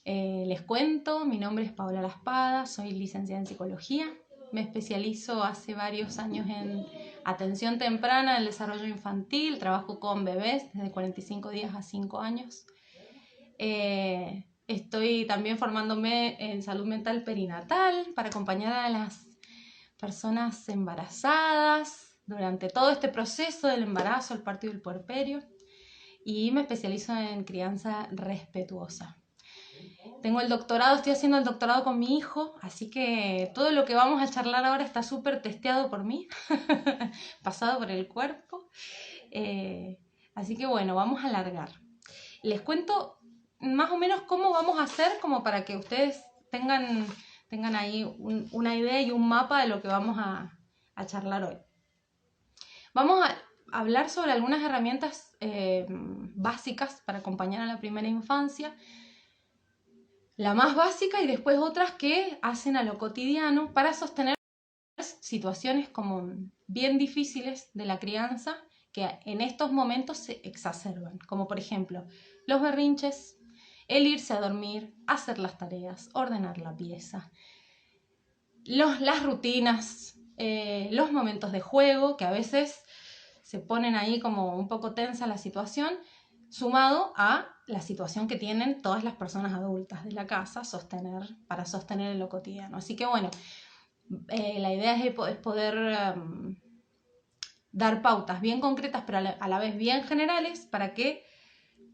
Les cuento, mi nombre es Paola Laspada, soy licenciada en psicología. Me especializo hace varios años en atención temprana del desarrollo infantil, trabajo con bebés desde 45 días a 5 años. Estoy también formándome en salud mental perinatal para acompañar a las personas embarazadas durante todo este proceso del embarazo, el parto y el puerperio. Y me especializo en crianza respetuosa. Tengo el doctorado, estoy haciendo el doctorado con mi hijo, así que todo lo que vamos a charlar ahora está súper testeado por mí, pasado por el cuerpo. Así que bueno, vamos a alargar. Les cuento más o menos cómo vamos a hacer, como para que ustedes tengan ahí una idea y un mapa de lo que vamos a charlar hoy. Vamos a hablar sobre algunas herramientas básicas para acompañar a la primera infancia. La más básica y después otras que hacen a lo cotidiano para sostener situaciones como bien difíciles de la crianza que en estos momentos se exacerban, como por ejemplo los berrinches, el irse a dormir, hacer las tareas, ordenar la pieza, las rutinas, los momentos de juego que a veces se ponen ahí como un poco tensa la situación, sumado a la situación que tienen todas las personas adultas de la casa para sostener en lo cotidiano. Así que bueno, la idea es poder dar pautas bien concretas, pero a la vez bien generales, para que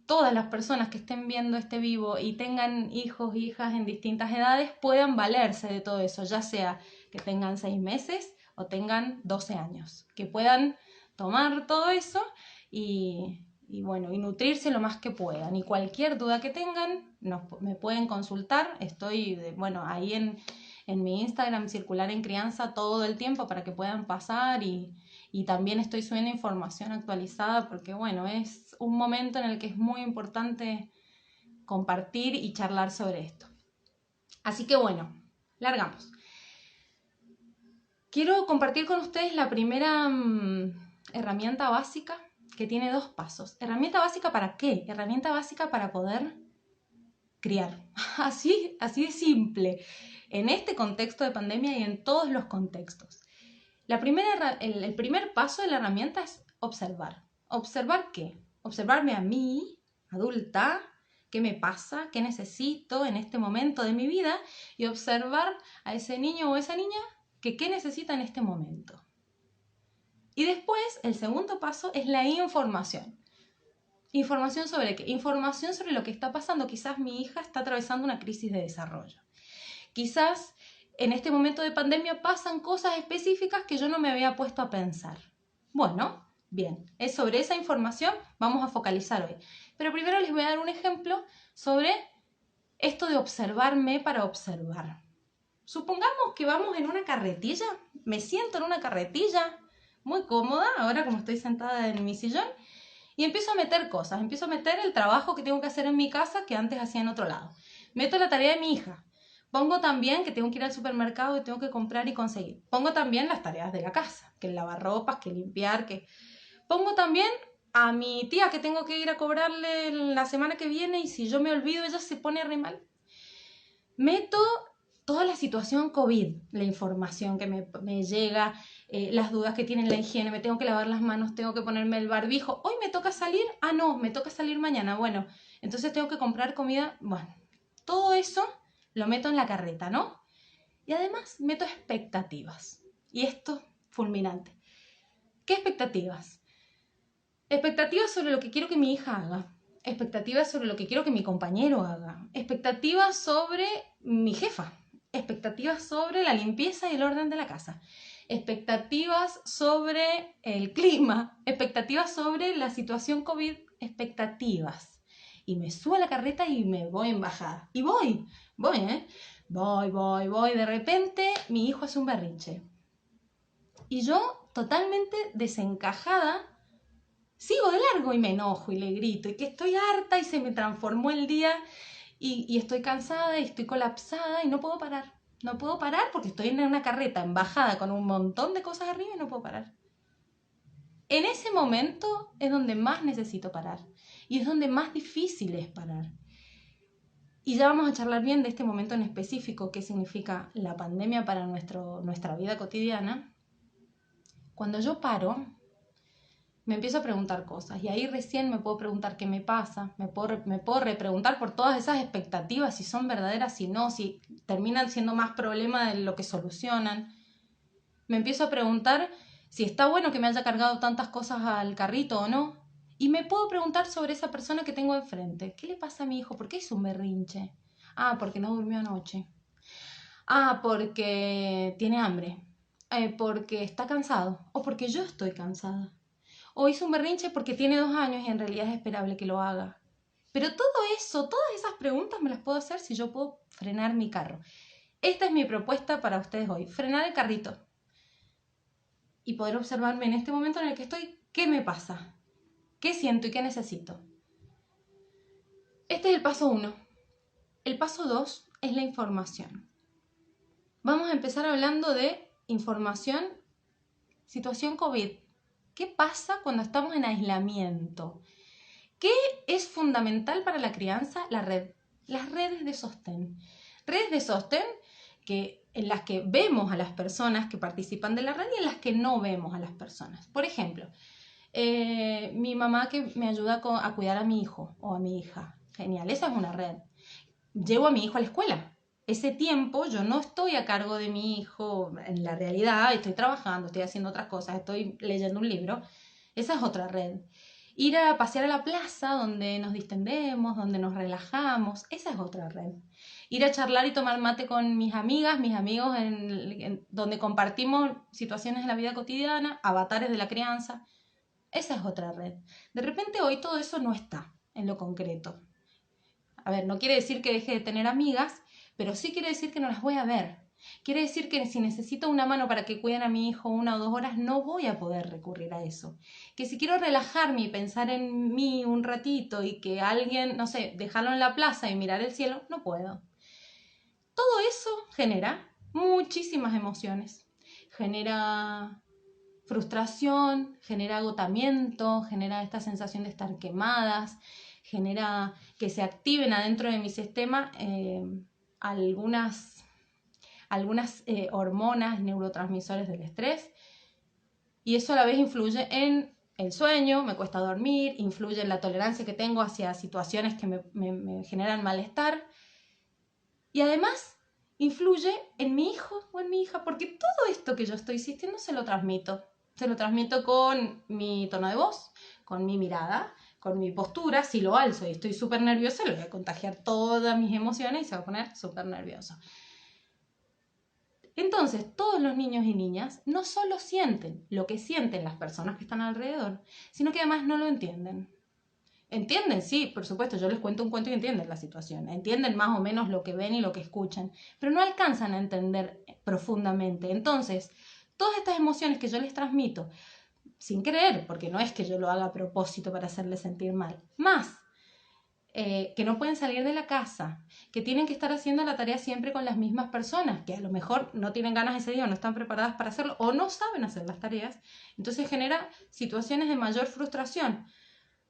todas las personas que estén viendo este vivo y tengan hijos e hijas en distintas edades puedan valerse de todo eso, ya sea que tengan 6 meses o tengan 12 años, que puedan tomar todo eso y nutrirse lo más que puedan. Y cualquier duda que tengan, me pueden consultar. Estoy ahí en mi Instagram, Circular en Crianza, todo el tiempo para que puedan pasar y también estoy subiendo información actualizada porque es un momento en el que es muy importante compartir y charlar sobre esto. Así que largamos. Quiero compartir con ustedes la primera herramienta básica que tiene 2 pasos. ¿Herramienta básica para qué? Herramienta básica para poder criar. Así de simple. En este contexto de pandemia y en todos los contextos. El primer paso de la herramienta es observar. ¿Observar qué? Observarme a mí, adulta, qué me pasa, qué necesito en este momento de mi vida y observar a ese niño o esa niña qué necesita en este momento. Y después, el segundo paso es la información. ¿Información sobre qué? Información sobre lo que está pasando. Quizás mi hija está atravesando una crisis de desarrollo. Quizás en este momento de pandemia pasan cosas específicas que yo no me había puesto a pensar. Bien, es sobre esa información vamos a focalizar hoy. Pero primero les voy a dar un ejemplo sobre esto de observarme para observar. Supongamos que vamos en una carretilla, me siento en una carretilla muy cómoda, ahora como estoy sentada en mi sillón, y empiezo a meter cosas, empiezo a meter el trabajo que tengo que hacer en mi casa que antes hacía en otro lado. Meto la tarea de mi hija. Pongo también que tengo que ir al supermercado y tengo que comprar y conseguir. Pongo también las tareas de la casa, que lavar ropas, que limpiar, que... Pongo también a mi tía que tengo que ir a cobrarle la semana que viene y si yo me olvido ella se pone re mal. Meto toda la situación COVID, la información que me llega, las dudas que tiene la higiene, me tengo que lavar las manos, tengo que ponerme el barbijo, hoy me toca salir, no, me toca salir mañana, entonces tengo que comprar comida, todo eso lo meto en la carreta, ¿no? Y además meto expectativas, y esto fulminante. ¿Qué expectativas? Expectativas sobre lo que quiero que mi hija haga, expectativas sobre lo que quiero que mi compañero haga, expectativas sobre mi jefa, expectativas sobre la limpieza y el orden de la casa, expectativas sobre el clima, expectativas sobre la situación COVID, expectativas. Y me subo a la carreta y me voy en bajada. Y voy, de repente mi hijo hace un berrinche. Y yo, totalmente desencajada, sigo de largo y me enojo y le grito y que estoy harta y se me transformó el día y estoy cansada y estoy colapsada y no puedo parar. No puedo parar porque estoy en una carreta en bajada con un montón de cosas arriba y no puedo parar. En ese momento es donde más necesito parar y es donde más difícil es parar. Y ya vamos a charlar bien de este momento en específico, qué significa la pandemia para nuestra vida cotidiana. Cuando yo paro, me empiezo a preguntar cosas y ahí recién me puedo preguntar qué me pasa, me puedo repreguntar por todas esas expectativas, si son verdaderas, si no, si terminan siendo más problema de lo que solucionan. Me empiezo a preguntar si está bueno que me haya cargado tantas cosas al carrito o no. Y me puedo preguntar sobre esa persona que tengo enfrente. ¿Qué le pasa a mi hijo? ¿Por qué hizo un berrinche? Ah, porque no durmió anoche. Ah, porque tiene hambre. Porque está cansado. O porque yo estoy cansada. O hizo un berrinche porque tiene 2 años y en realidad es esperable que lo haga. Pero todo eso, todas esas preguntas me las puedo hacer si yo puedo frenar mi carro. Esta es mi propuesta para ustedes hoy. Frenar el carrito. Y poder observarme en este momento en el que estoy, ¿qué me pasa? ¿Qué siento y qué necesito? Este es el paso 1. El paso 2 es la información. Vamos a empezar hablando de información, situación COVID. ¿Qué pasa cuando estamos en aislamiento? ¿Qué es fundamental para la crianza? La red. Las redes de sostén. Redes de sostén en las que vemos a las personas que participan de la red y en las que no vemos a las personas. Por ejemplo, mi mamá que me ayuda a cuidar a mi hijo o a mi hija. Genial, esa es una red. Llevo a mi hijo a la escuela. Ese tiempo yo no estoy a cargo de mi hijo en la realidad, estoy trabajando, estoy haciendo otras cosas, estoy leyendo un libro. Esa es otra red. Ir a pasear a la plaza donde nos distendemos, donde nos relajamos, esa es otra red. Ir a charlar y tomar mate con mis amigas, mis amigos, donde compartimos situaciones de la vida cotidiana, avatares de la crianza. Esa es otra red. De repente hoy todo eso no está en lo concreto. A ver, no quiere decir que deje de tener amigas, pero sí quiere decir que no las voy a ver. Quiere decir que si necesito una mano para que cuiden a mi hijo 1 o 2 horas, no voy a poder recurrir a eso. Que si quiero relajarme y pensar en mí un ratito y que alguien, no sé, dejarlo en la plaza y mirar el cielo, no puedo. Todo eso genera muchísimas emociones. Genera frustración, genera agotamiento, genera esta sensación de estar quemadas, genera que se activen adentro de mi sistema algunas hormonas, neurotransmisores del estrés, y eso a la vez influye en el sueño, me cuesta dormir, influye en la tolerancia que tengo hacia situaciones que me generan malestar, y además influye en mi hijo o en mi hija, porque todo esto que yo estoy sintiendo se lo transmito. Se lo transmito con mi tono de voz, con mi mirada, con mi postura. Si lo alzo y estoy súper nerviosa, le voy a contagiar todas mis emociones y se va a poner súper nervioso. Entonces, todos los niños y niñas no solo sienten lo que sienten las personas que están alrededor, sino que además no lo entienden. Entienden, sí, por supuesto, yo les cuento un cuento y entienden la situación, entienden más o menos lo que ven y lo que escuchan, pero no alcanzan a entender profundamente. Entonces, todas estas emociones que yo les transmito, sin querer, porque no es que yo lo haga a propósito para hacerles sentir mal, más que no pueden salir de la casa, que tienen que estar haciendo la tarea siempre con las mismas personas, que a lo mejor no tienen ganas ese día o no están preparadas para hacerlo o no saben hacer las tareas, entonces genera situaciones de mayor frustración.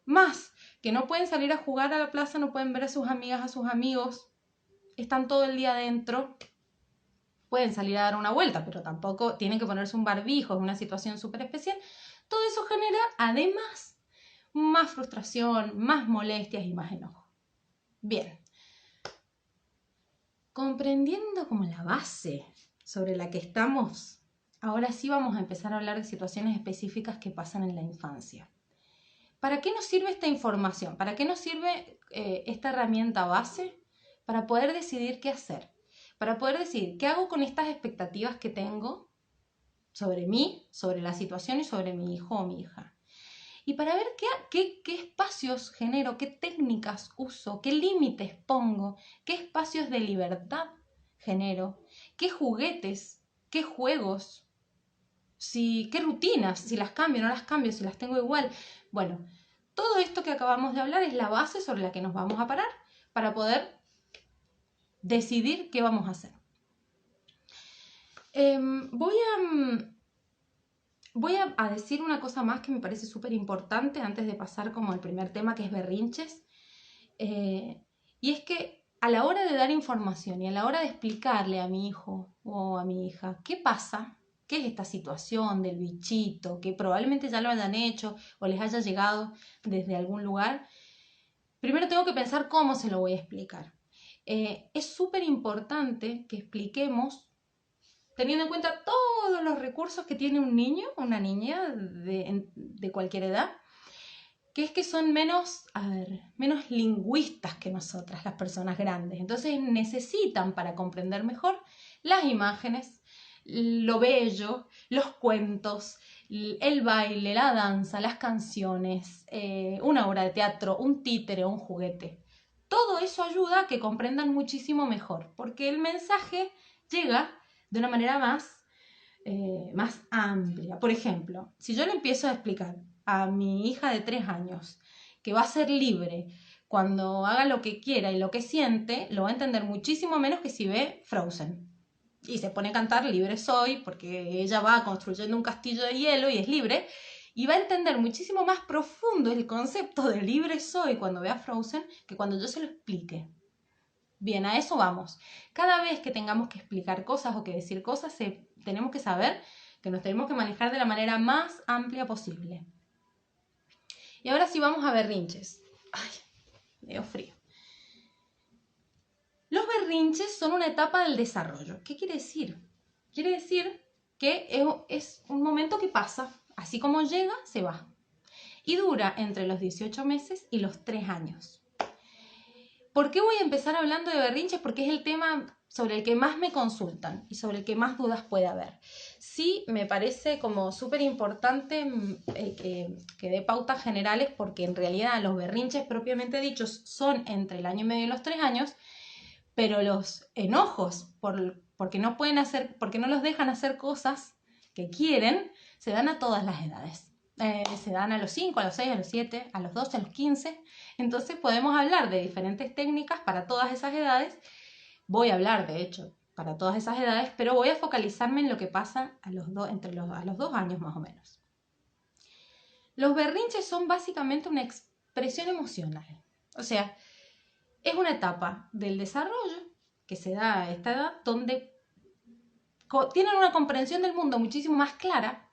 Más que no pueden salir a jugar a la plaza, no pueden ver a sus amigas, a sus amigos, están todo el día adentro, pueden salir a dar una vuelta, pero tampoco tienen que ponerse un barbijo, es una situación súper especial. Todo eso genera, además, más frustración, más molestias y más enojo. Bien, comprendiendo como la base sobre la que estamos, ahora sí vamos a empezar a hablar de situaciones específicas que pasan en la infancia. ¿Para qué nos sirve esta información? ¿Para qué nos sirve esta herramienta base? Para poder decidir qué hacer. Para poder decidir qué hago con estas expectativas que tengo sobre mí, sobre la situación y sobre mi hijo o mi hija. Y para ver qué espacios genero, qué técnicas uso, qué límites pongo, qué espacios de libertad genero, qué juguetes, qué juegos, qué rutinas, si las cambio, no las cambio, si las tengo igual. Bueno, todo esto que acabamos de hablar es la base sobre la que nos vamos a parar para poder decidir qué vamos a hacer. Voy a decir una cosa más que me parece súper importante antes de pasar como al primer tema, que es berrinches. Y es que a la hora de dar información y a la hora de explicarle a mi hijo o a mi hija qué pasa, qué es esta situación del bichito, que probablemente ya lo hayan hecho o les haya llegado desde algún lugar, primero tengo que pensar cómo se lo voy a explicar. Es súper importante que expliquemos teniendo en cuenta todos los recursos que tiene un niño o una niña de cualquier edad, que es que son menos lingüistas que nosotras, las personas grandes. Entonces necesitan, para comprender mejor, las imágenes, lo bello, los cuentos, el baile, la danza, las canciones, una obra de teatro, un títere o un juguete. Todo eso ayuda a que comprendan muchísimo mejor, porque el mensaje llega de una manera más amplia. Por ejemplo, si yo le empiezo a explicar a mi hija de 3 años que va a ser libre cuando haga lo que quiera y lo que siente, lo va a entender muchísimo menos que si ve Frozen y se pone a cantar Libre soy, porque ella va construyendo un castillo de hielo y es libre, y va a entender muchísimo más profundo el concepto de libre soy cuando vea Frozen que cuando yo se lo explique. Bien, a eso vamos. Cada vez que tengamos que explicar cosas o que decir cosas, tenemos que saber que nos tenemos que manejar de la manera más amplia posible. Y ahora sí vamos a berrinches. Ay, me dio frío. Los berrinches son una etapa del desarrollo. ¿Qué quiere decir? Quiere decir que es un momento que pasa, así como llega, se va. Y dura entre los 18 meses y los 3 años. ¿Por qué voy a empezar hablando de berrinches? Porque es el tema sobre el que más me consultan y sobre el que más dudas puede haber. Sí, me parece como súper importante que dé pautas generales, porque en realidad los berrinches propiamente dichos son entre el año y medio y los 3 años, pero los enojos porque no pueden hacer, porque no los dejan hacer cosas que quieren, se dan a todas las edades. Se dan a los 5, a los 6, a los 7, a los 12, a los 15. Entonces podemos hablar de diferentes técnicas para todas esas edades. Voy a hablar, de hecho, para todas esas edades, pero voy a focalizarme en lo que pasa a los 2 años más o menos. Los berrinches son básicamente una expresión emocional. O sea, es una etapa del desarrollo que se da a esta edad donde tienen una comprensión del mundo muchísimo más clara,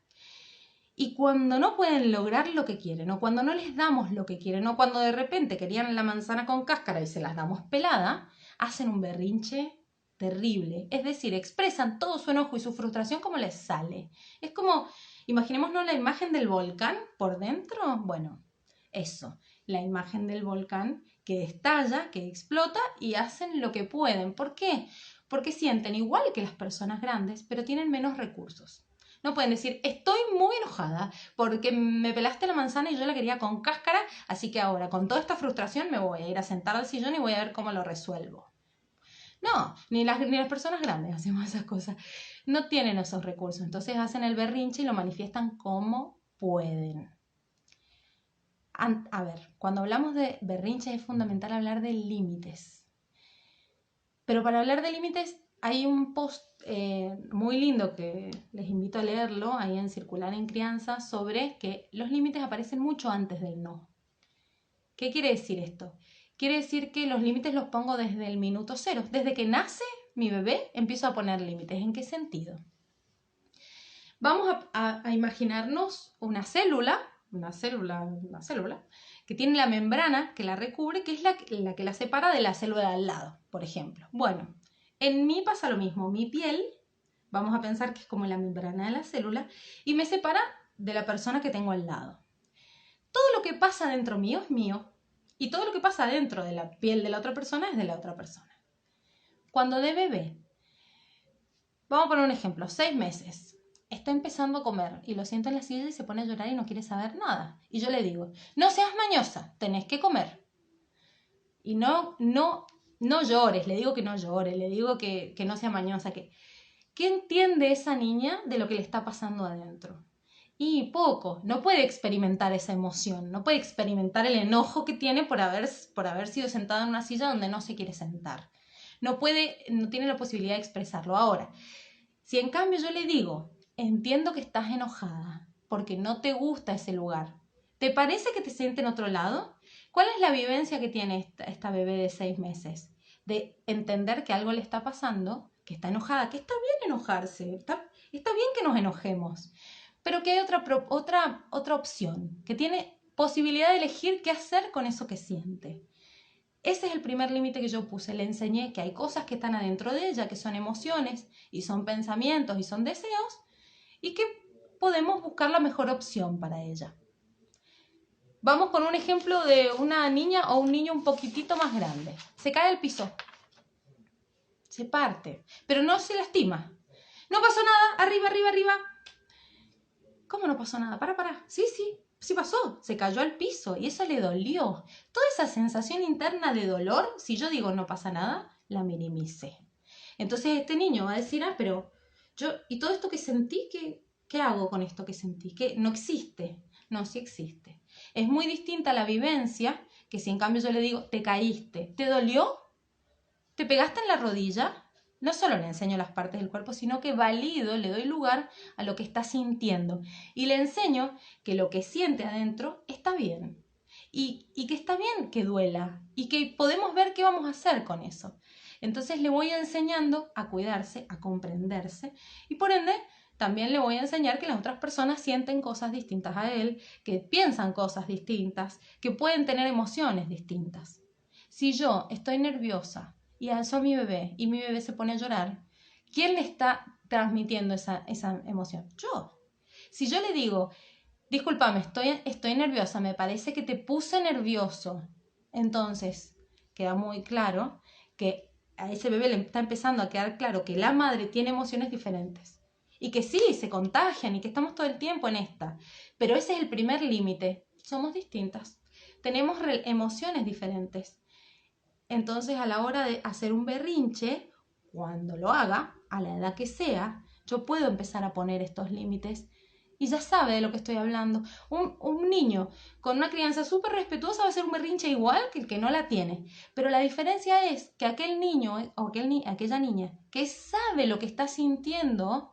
y cuando no pueden lograr lo que quieren, o cuando no les damos lo que quieren, o cuando de repente querían la manzana con cáscara y se las damos pelada, hacen un berrinche terrible. Es decir, expresan todo su enojo y su frustración como les sale. Es como, imaginémonos la imagen del volcán por dentro. Bueno, eso, la imagen del volcán que estalla, que explota y hacen lo que pueden. ¿Por qué? Porque sienten igual que las personas grandes, pero tienen menos recursos. No pueden decir, estoy muy enojada porque me pelaste la manzana y yo la quería con cáscara, así que ahora con toda esta frustración me voy a ir a sentar al sillón y voy a ver cómo lo resuelvo. No, ni las personas grandes hacemos esas cosas. No tienen esos recursos, entonces hacen el berrinche y lo manifiestan como pueden. A ver, cuando hablamos de berrinches es fundamental hablar de límites. Pero para hablar de límites hay un post muy lindo que les invito a leerlo ahí en Circular en Crianza, sobre que los límites aparecen mucho antes del no. ¿Qué quiere decir esto? Quiere decir que los límites los pongo desde el minuto cero. Desde que nace mi bebé empiezo a poner límites. ¿En qué sentido? Vamos a imaginarnos una célula que tiene la membrana que la recubre, que es la que la separa de la célula de al lado, por ejemplo. Bueno, en mí pasa lo mismo. Mi piel, vamos a pensar que es como la membrana de la célula, y me separa de la persona que tengo al lado. Todo lo que pasa dentro mío es mío, y todo lo que pasa dentro de la piel de la otra persona es de la otra persona. Cuando de bebé, vamos a poner un ejemplo, 6 meses, está empezando a comer y lo siento en la silla y se pone a llorar y no quiere saber nada. Y yo le digo, no seas mañosa, tenés que comer. Y no llores, le digo que no llore, le digo que no sea mañosa. ¿Qué entiende esa niña de lo que le está pasando adentro? Y poco, no puede experimentar esa emoción, no puede experimentar el enojo que tiene por haber sido sentada en una silla donde no se quiere sentar. No tiene la posibilidad de expresarlo. Ahora, si en cambio yo le digo, entiendo que estás enojada porque no te gusta ese lugar, ¿te parece que te siente en otro lado? ¿Cuál es la vivencia que tiene esta bebé de 6 meses? de entender que algo le está pasando, que está enojada, que está bien enojarse, está bien que nos enojemos, pero que hay otra opción, que tiene posibilidad de elegir qué hacer con eso que siente. Ese es el primer límite que yo puse. Le enseñé que hay cosas que están adentro de ella, que son emociones y son pensamientos y son deseos, y que podemos buscar la mejor opción para ella. Vamos con un ejemplo de una niña o un niño un poquitito más grande. Se cae al piso, se parte, pero no se lastima. No pasó nada, arriba, arriba, arriba. ¿Cómo no pasó nada? Para. Sí pasó. Se cayó al piso y eso le dolió. Toda esa sensación interna de dolor, si yo digo no pasa nada, la minimicé. Entonces este niño va a decir, pero yo, ¿y todo esto que sentí, qué hago con esto que sentí? Que no existe. No, sí existe. Es muy distinta la vivencia que si en cambio yo le digo, te caíste, ¿te dolió? ¿Te pegaste en la rodilla? No solo le enseño las partes del cuerpo, sino que valido, le doy lugar a lo que está sintiendo. Y le enseño que lo que siente adentro está bien. Y que está bien que duela. Y que podemos ver qué vamos a hacer con eso. Entonces le voy enseñando a cuidarse, a comprenderse. Y por ende, también le voy a enseñar que las otras personas sienten cosas distintas a él, que piensan cosas distintas, que pueden tener emociones distintas. Si yo estoy nerviosa y alzo a mi bebé y mi bebé se pone a llorar, ¿quién le está transmitiendo esa emoción? Yo. Si yo le digo, discúlpame, estoy nerviosa, me parece que te puse nervioso, entonces queda muy claro que a ese bebé le está empezando a quedar claro que la madre tiene emociones diferentes y que sí, se contagian y que estamos todo el tiempo en esta, pero ese es el primer límite, somos distintas, tenemos emociones diferentes. Entonces, a la hora de hacer un berrinche, cuando lo haga, a la edad que sea, yo puedo empezar a poner estos límites y ya sabe de lo que estoy hablando. Un niño con una crianza súper respetuosa va a hacer un berrinche igual que el que no la tiene. Pero la diferencia es que aquel niño o aquella niña que sabe lo que está sintiendo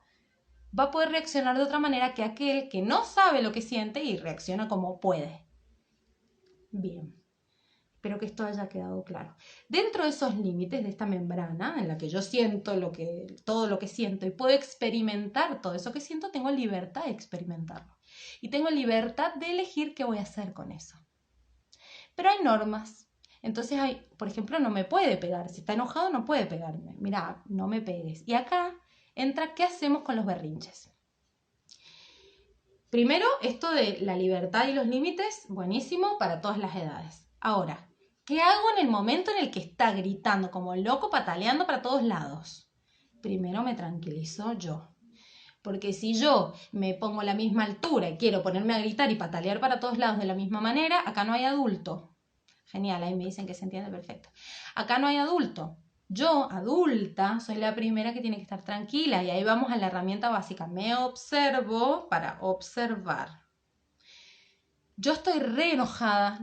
va a poder reaccionar de otra manera que aquel que no sabe lo que siente y reacciona como puede. Bien. Espero que esto haya quedado claro. Dentro de esos límites de esta membrana en la que yo siento todo lo que siento y puedo experimentar todo eso que siento, tengo libertad de experimentarlo. Y tengo libertad de elegir qué voy a hacer con eso. Pero hay normas. Entonces, por ejemplo, no me puede pegar. Si está enojado, no puede pegarme. Mira, no me pegues. Y acá entra qué hacemos con los berrinches. Primero, esto de la libertad y los límites, buenísimo para todas las edades. Ahora, ¿qué hago en el momento en el que está gritando como loco, pataleando para todos lados? Primero me tranquilizo yo. Porque si yo me pongo a la misma altura y quiero ponerme a gritar y patalear para todos lados de la misma manera, acá no hay adulto. Genial, ahí me dicen que se entiende perfecto. Acá no hay adulto. Yo, adulta, soy la primera que tiene que estar tranquila y ahí vamos a la herramienta básica. Me observo para observar. Yo estoy re enojada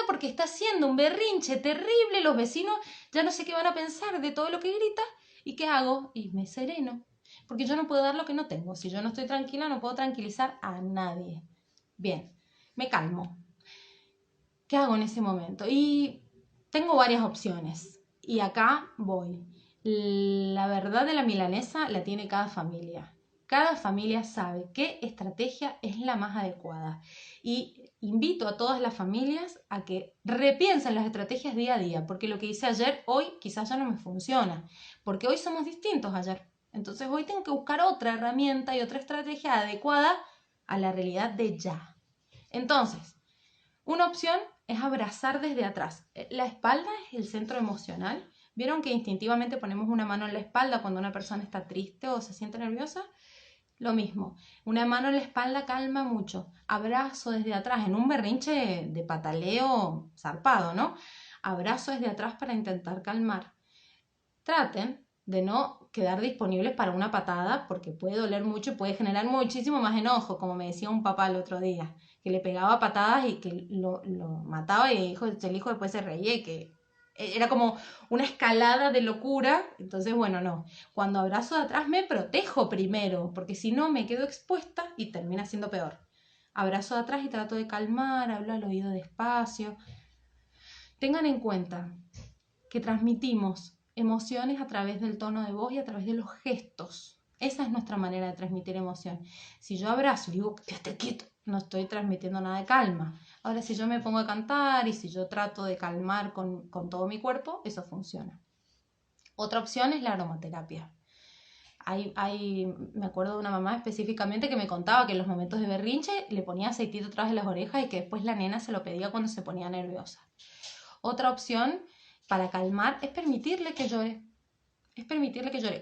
porque está haciendo un berrinche terrible, los vecinos ya no sé qué van a pensar de todo lo que grita, ¿y qué hago? Y me sereno, porque yo no puedo dar lo que no tengo, si yo no estoy tranquila no puedo tranquilizar a nadie. Bien, me calmo. ¿Qué hago en ese momento? Y tengo varias opciones, y acá voy. La verdad de la milanesa la tiene cada familia. Cada familia sabe qué estrategia es la más adecuada. Y invito a todas las familias a que repiensen las estrategias día a día, porque lo que hice ayer, hoy quizás ya no me funciona, porque hoy somos distintos ayer. Entonces hoy tengo que buscar otra herramienta y otra estrategia adecuada a la realidad de ya. Entonces, una opción es abrazar desde atrás. La espalda es el centro emocional. ¿Vieron que instintivamente ponemos una mano en la espalda cuando una persona está triste o se siente nerviosa? Lo mismo, una mano en la espalda calma mucho. Abrazo desde atrás, en un berrinche de pataleo zarpado, ¿no? Abrazo desde atrás para intentar calmar. Traten de no quedar disponibles para una patada porque puede doler mucho y puede generar muchísimo más enojo, como me decía un papá el otro día, que le pegaba patadas y que lo mataba y el hijo después se reía y que era como una escalada de locura. Entonces, bueno, no. Cuando abrazo de atrás me protejo primero, porque si no me quedo expuesta y termina siendo peor. Abrazo de atrás y trato de calmar, hablo al oído despacio. Tengan en cuenta que transmitimos emociones a través del tono de voz y a través de los gestos. Esa es nuestra manera de transmitir emoción. Si yo abrazo y digo, quédate quieto, no estoy transmitiendo nada de calma. Ahora, si yo me pongo a cantar y si yo trato de calmar con todo mi cuerpo, eso funciona. Otra opción es la aromaterapia. Me acuerdo de una mamá específicamente que me contaba que en los momentos de berrinche le ponía aceitito atrás de las orejas y que después la nena se lo pedía cuando se ponía nerviosa. Otra opción para calmar es permitirle que llore.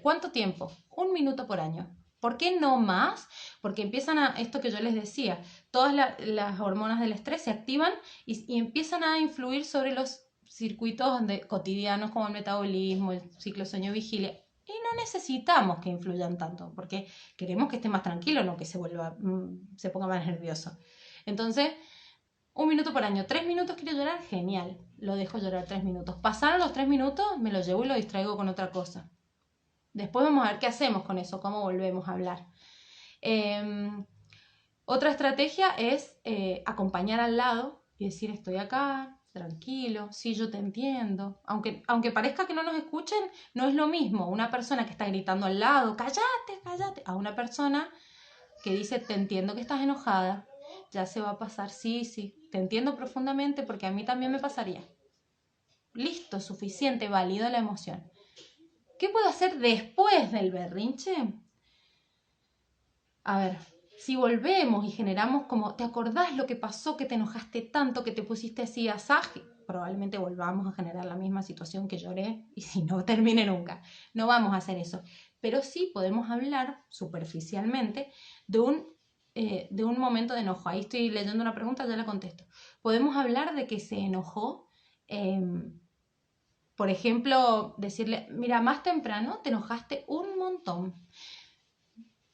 ¿Cuánto tiempo? 1 minuto por año. ¿Por qué no más? Porque empiezan esto que yo les decía, todas las hormonas del estrés se activan y empiezan a influir sobre los circuitos cotidianos como el metabolismo, el ciclo sueño-vigilia. Y no necesitamos que influyan tanto, porque queremos que esté más tranquilo, no que se ponga más nervioso. Entonces, 1 minuto por año. 3 minutos quiere llorar, genial. Lo dejo llorar 3 minutos. Pasaron los 3 minutos, me lo llevo y lo distraigo con otra cosa. Después vamos a ver qué hacemos con eso, cómo volvemos a hablar. Otra estrategia es acompañar al lado y decir, estoy acá, tranquilo, sí, yo te entiendo. Aunque parezca que no nos escuchen, no es lo mismo una persona que está gritando al lado, cállate, cállate, a una persona que dice, te entiendo que estás enojada, ya se va a pasar, sí, te entiendo profundamente porque a mí también me pasaría. Listo, suficiente, válido la emoción. ¿Qué puedo hacer después del berrinche? A ver, si volvemos y generamos como, ¿te acordás lo que pasó, que te enojaste tanto, que te pusiste así asaje? Probablemente volvamos a generar la misma situación que lloré y si no termine nunca. No vamos a hacer eso. Pero sí podemos hablar superficialmente de un momento de enojo. Ahí estoy leyendo una pregunta, ya la contesto. Podemos hablar de que se enojó, por ejemplo, decirle, mira, más temprano te enojaste un montón.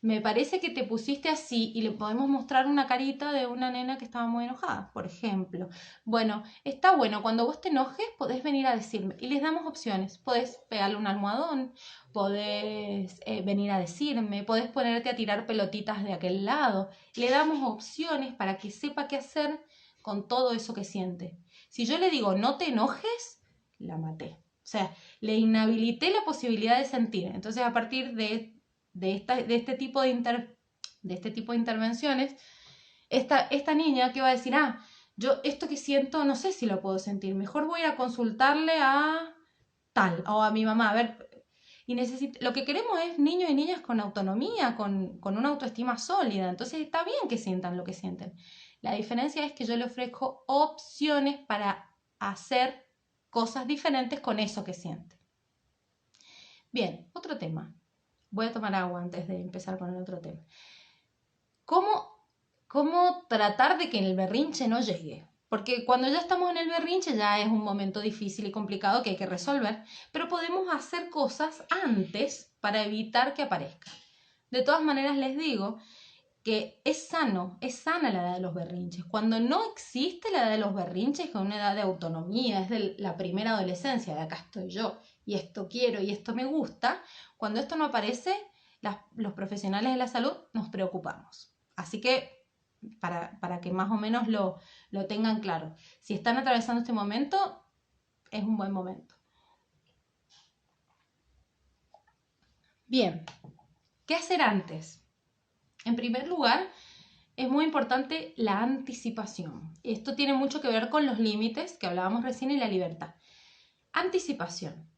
Me parece que te pusiste así y le podemos mostrar una carita de una nena que estaba muy enojada, por ejemplo. Bueno, está bueno, cuando vos te enojes podés venir a decirme y les damos opciones. Podés pegarle un almohadón, podés venir a decirme, podés ponerte a tirar pelotitas de aquel lado. Le damos opciones para que sepa qué hacer con todo eso que siente. Si yo le digo no te enojes, la maté. O sea, le inhabilité la posibilidad de sentir. Entonces, a partir de este tipo de intervenciones, esta niña que va a decir, yo esto que siento no sé si lo puedo sentir, mejor voy a consultarle a tal o a mi mamá, a ver, lo que queremos es niños y niñas con autonomía, con una autoestima sólida, entonces está bien que sientan lo que sienten. La diferencia es que yo le ofrezco opciones para hacer cosas diferentes con eso que sienten. Bien, otro tema. Voy a tomar agua antes de empezar con el otro tema. ¿Cómo tratar de que el berrinche no llegue? Porque cuando ya estamos en el berrinche ya es un momento difícil y complicado que hay que resolver, pero podemos hacer cosas antes para evitar que aparezca. De todas maneras les digo que es sana la edad de los berrinches. Cuando no existe la edad de los berrinches, que es una edad de autonomía, es de la primera adolescencia, de acá estoy yo, y esto quiero y esto me gusta, cuando esto no aparece, los profesionales de la salud nos preocupamos. Así que, para que más o menos lo tengan claro, si están atravesando este momento, es un buen momento. Bien, ¿qué hacer antes? En primer lugar, es muy importante la anticipación. Esto tiene mucho que ver con los límites que hablábamos recién y la libertad. Anticipación.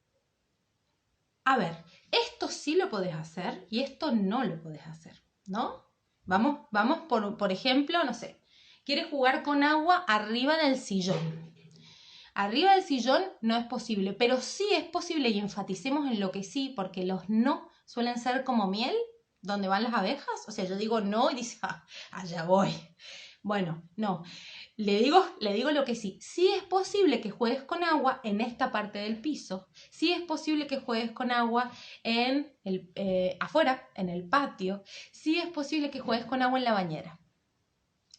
A ver, esto sí lo podés hacer y esto no lo podés hacer, ¿no? Vamos por ejemplo, no sé, quieres jugar con agua arriba del sillón. Arriba del sillón no es posible, pero sí es posible y enfaticemos en lo que sí, porque los no suelen ser como miel, donde van las abejas. O sea, yo digo no y dice, allá voy. Bueno, no. Le digo lo que sí. Sí es posible que juegues con agua en esta parte del piso. Sí es posible que juegues con agua afuera, en el patio. Sí es posible que juegues con agua en la bañera.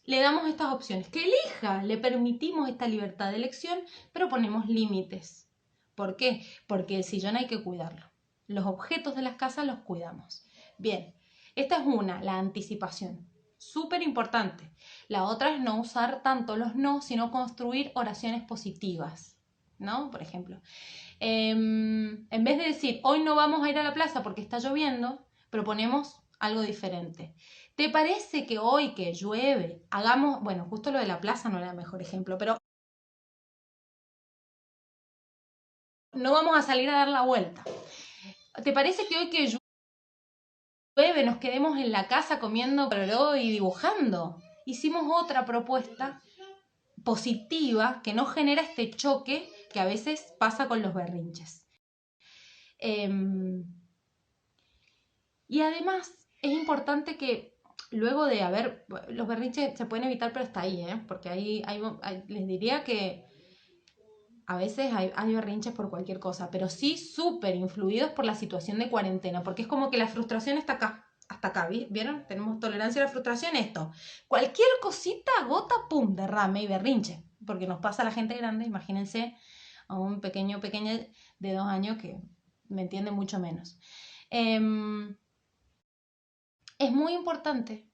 Le damos estas opciones. Que elija, le permitimos esta libertad de elección, pero ponemos límites. ¿Por qué? Porque el sillón hay que cuidarlo. Los objetos de las casas los cuidamos. Bien, esta es la anticipación. Súper importante. La otra es no usar tanto los no, sino construir oraciones positivas. ¿no? Por ejemplo. En vez de decir, hoy no vamos a ir a la plaza porque está lloviendo, proponemos algo diferente. ¿Te parece que hoy que llueve hagamos, bueno, justo lo de la plaza no era el mejor ejemplo, pero no vamos a salir a dar la vuelta? ¿Te parece que hoy que llueve nos quedemos en la casa comiendo pororó y dibujando? Hicimos otra propuesta positiva que no genera este choque que a veces pasa con los berrinches. Y además es importante que luego de haber, los berrinches se pueden evitar, pero hasta ahí, porque ahí les diría que a veces hay berrinches por cualquier cosa, pero sí súper influidos por la situación de cuarentena, porque es como que la frustración está acá, hasta acá, ¿vieron? Tenemos tolerancia a la frustración, esto. Cualquier cosita, gota, pum, derrame y berrinche, porque nos pasa a la gente grande, imagínense a un pequeña de 2 años que me entiende mucho menos. Es muy importante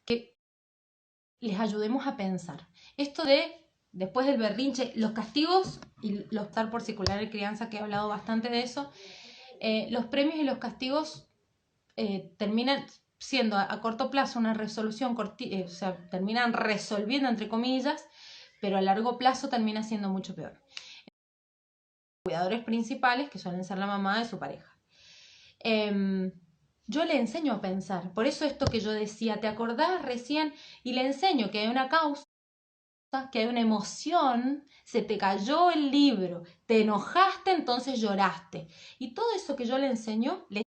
que les ayudemos a pensar. Esto de, después del berrinche, los castigos y los optar por circular de crianza, que he hablado bastante de eso, los premios y los castigos terminan siendo a corto plazo una resolución, o sea, terminan resolviendo entre comillas, pero a largo plazo termina siendo mucho peor. Cuidadores principales, que suelen ser la mamá de su pareja. Yo le enseño a pensar, por eso esto que yo decía, ¿te acordás recién? Y le enseño que hay una causa, que hay una emoción, se te cayó el libro, te enojaste, entonces lloraste. Y todo eso que yo le enseño le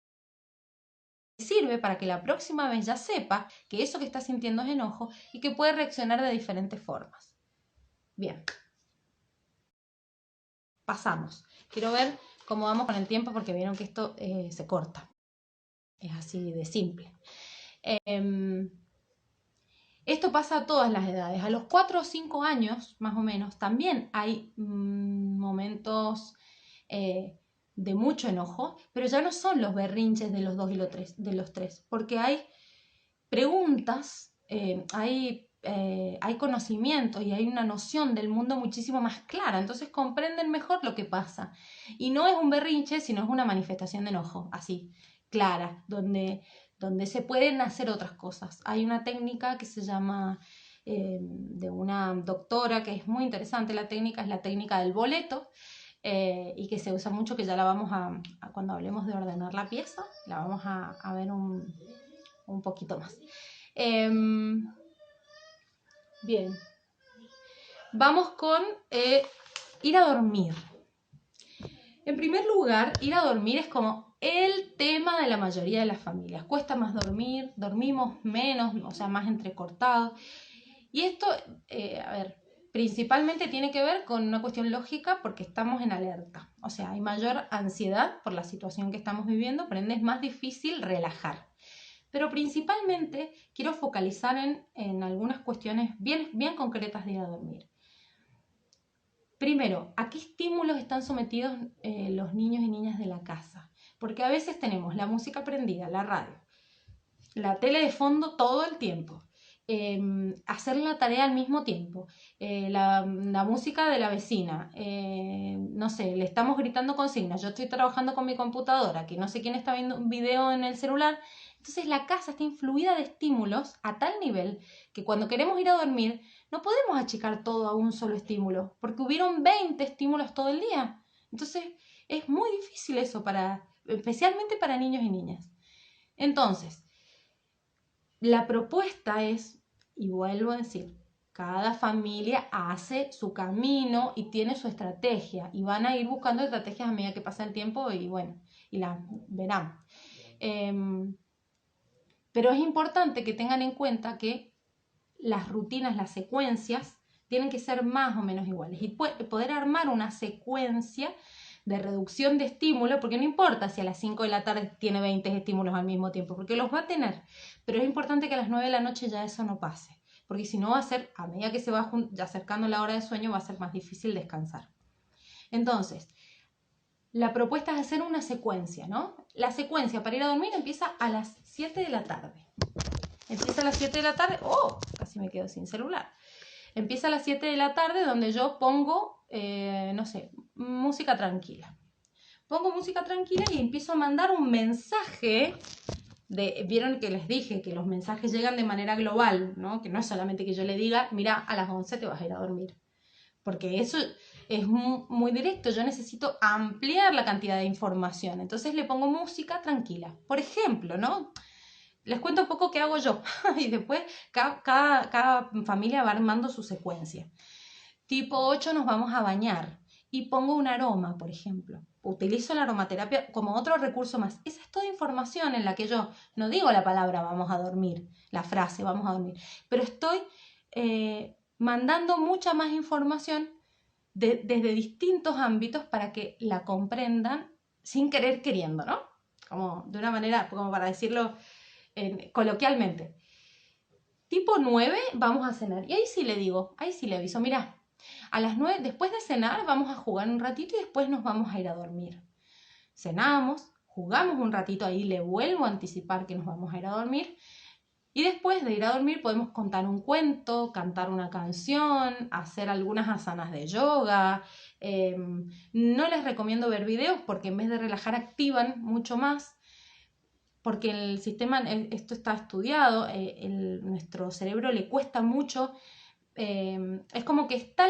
sirve para que la próxima vez ya sepa que eso que está sintiendo es enojo y que puede reaccionar de diferentes formas. Bien. Pasamos. Quiero ver cómo vamos con el tiempo porque vieron que esto se corta. Es así de simple. Esto pasa a todas las edades. A los 4 o 5 años, más o menos, también hay momentos de mucho enojo, pero ya no son los berrinches de los 2 y de los 3, porque hay preguntas, hay conocimiento y hay una noción del mundo muchísimo más clara, entonces comprenden mejor lo que pasa. Y no es un berrinche, sino es una manifestación de enojo, así, clara, donde se pueden hacer otras cosas. Hay una técnica que se llama, de una doctora, que es muy interesante, la técnica es la técnica del boleto, y que se usa mucho, que ya la vamos cuando hablemos de ordenar la pieza, la vamos a ver un poquito más. Bien, vamos con ir a dormir. En primer lugar, ir a dormir es como el tema de la mayoría de las familias. Cuesta más dormir, dormimos menos, o sea, más entrecortado. Y esto, a ver, principalmente tiene que ver con una cuestión lógica porque estamos en alerta. O sea, hay mayor ansiedad por la situación que estamos viviendo, por ende es más difícil relajar. Pero principalmente quiero focalizar en algunas cuestiones bien concretas de ir a dormir. Primero, ¿a qué estímulos están sometidos los niños y niñas de la casa? Porque a veces tenemos la música prendida, la radio, la tele de fondo todo el tiempo, hacer la tarea al mismo tiempo, la música de la vecina, no sé, le estamos gritando consignas, yo estoy trabajando con mi computadora, que no sé quién está viendo un video en el celular. Entonces la casa está influida de estímulos a tal nivel que cuando queremos ir a dormir no podemos achicar todo a un solo estímulo, porque hubieron 20 estímulos todo el día. Entonces es muy difícil eso, especialmente para niños y niñas. Entonces, la propuesta es, y vuelvo a decir, cada familia hace su camino y tiene su estrategia, y van a ir buscando estrategias a medida que pasa el tiempo y bueno, y las verán. Pero es importante que tengan en cuenta que las rutinas, las secuencias, tienen que ser más o menos iguales. Y poder armar una secuencia de reducción de estímulo, porque no importa si a las 5 de la tarde tiene 20 estímulos al mismo tiempo, porque los va a tener. Pero es importante que a las 9 de la noche ya eso no pase, porque si no va a ser, a medida que se va acercando la hora de sueño, va a ser más difícil descansar. Entonces, la propuesta es hacer una secuencia, ¿no? La secuencia para ir a dormir empieza a las 7 de la tarde. Empieza a las 7 de la tarde, casi me quedo sin celular. Empieza a las 7 de la tarde donde yo pongo, no sé, música tranquila. Pongo música tranquila y empiezo a mandar un mensaje. Vieron que les dije que los mensajes llegan de manera global, ¿no? Que no es solamente que yo le diga, mira, a las 11 te vas a ir a dormir. Porque eso es muy directo, yo necesito ampliar la cantidad de información. Entonces le pongo música tranquila. Por ejemplo, ¿no? Les cuento un poco qué hago yo y después cada familia va armando su secuencia. Tipo 8 nos vamos a bañar y pongo un aroma, por ejemplo. Utilizo la aromaterapia como otro recurso más. Esa es toda información en la que yo no digo la palabra vamos a dormir, la frase vamos a dormir, pero estoy mandando mucha más información desde distintos ámbitos para que la comprendan sin querer queriendo, ¿no? Como de una manera, como para decirlo coloquialmente. Tipo 9 vamos a cenar. Y ahí sí le digo, ahí sí le aviso, mira, a las 9, después de cenar, vamos a jugar un ratito y después nos vamos a ir a dormir. Cenamos, jugamos un ratito, ahí le vuelvo a anticipar que nos vamos a ir a dormir. Y después de ir a dormir podemos contar un cuento, cantar una canción, hacer algunas asanas de yoga. No les recomiendo ver videos porque en vez de relajar activan mucho más. Porque el sistema, esto está estudiado, nuestro cerebro le cuesta mucho. Es como que está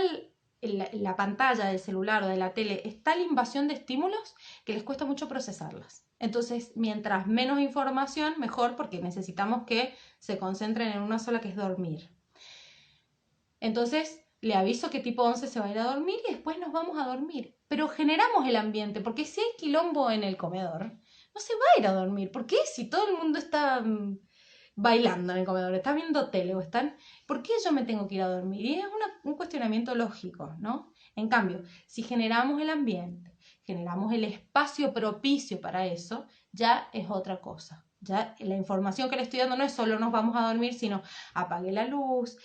la pantalla del celular o de la tele, está la invasión de estímulos que les cuesta mucho procesarlas. Entonces, mientras menos información, mejor, porque necesitamos que se concentren en una sola, que es dormir. Entonces, le aviso que tipo 11 se va a ir a dormir y después nos vamos a dormir. Pero generamos el ambiente, porque si hay quilombo en el comedor, no se va a ir a dormir. ¿Por qué? Si todo el mundo está bailando en el comedor, está viendo tele o están... ¿Por qué yo me tengo que ir a dormir? Y es un cuestionamiento lógico, ¿no? En cambio, si generamos el ambiente, generamos el espacio propicio para eso, ya es otra cosa. Ya la información que le estoy dando no es solo nos vamos a dormir, sino apagué la luz,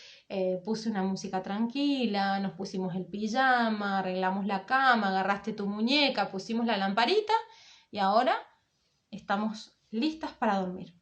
puse una música tranquila, nos pusimos el pijama, arreglamos la cama, agarraste tu muñeca, pusimos la lamparita y ahora estamos listas para dormir.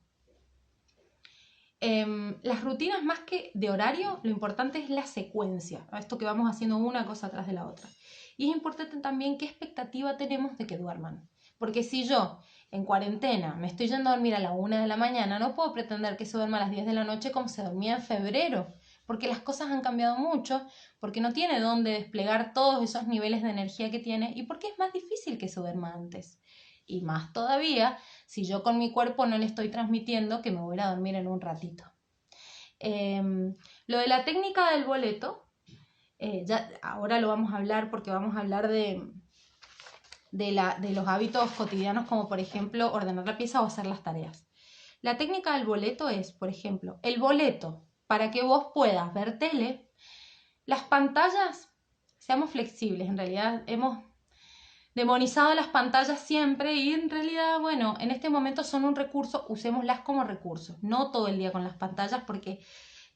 Las rutinas, más que de horario, lo importante es la secuencia, esto que vamos haciendo una cosa tras de la otra. Y es importante también qué expectativa tenemos de que duerman. Porque si yo en cuarentena me estoy yendo a dormir a la 1 de la mañana, no puedo pretender que se duerma a las 10 de la noche como se dormía en febrero, porque las cosas han cambiado mucho, porque no tiene dónde desplegar todos esos niveles de energía que tiene y porque es más difícil que se duerma antes. Y más todavía si yo con mi cuerpo no le estoy transmitiendo que me voy a ir a dormir en un ratito. Lo de la técnica del boleto, ya ahora lo vamos a hablar porque vamos a hablar de los hábitos cotidianos, como por ejemplo ordenar la pieza o hacer las tareas. La técnica del boleto es, por ejemplo, el boleto para que vos puedas ver tele. Las pantallas, seamos flexibles, en realidad hemos demonizado las pantallas siempre y en realidad, bueno, en este momento son un recurso, usémoslas como recursos, no todo el día con las pantallas porque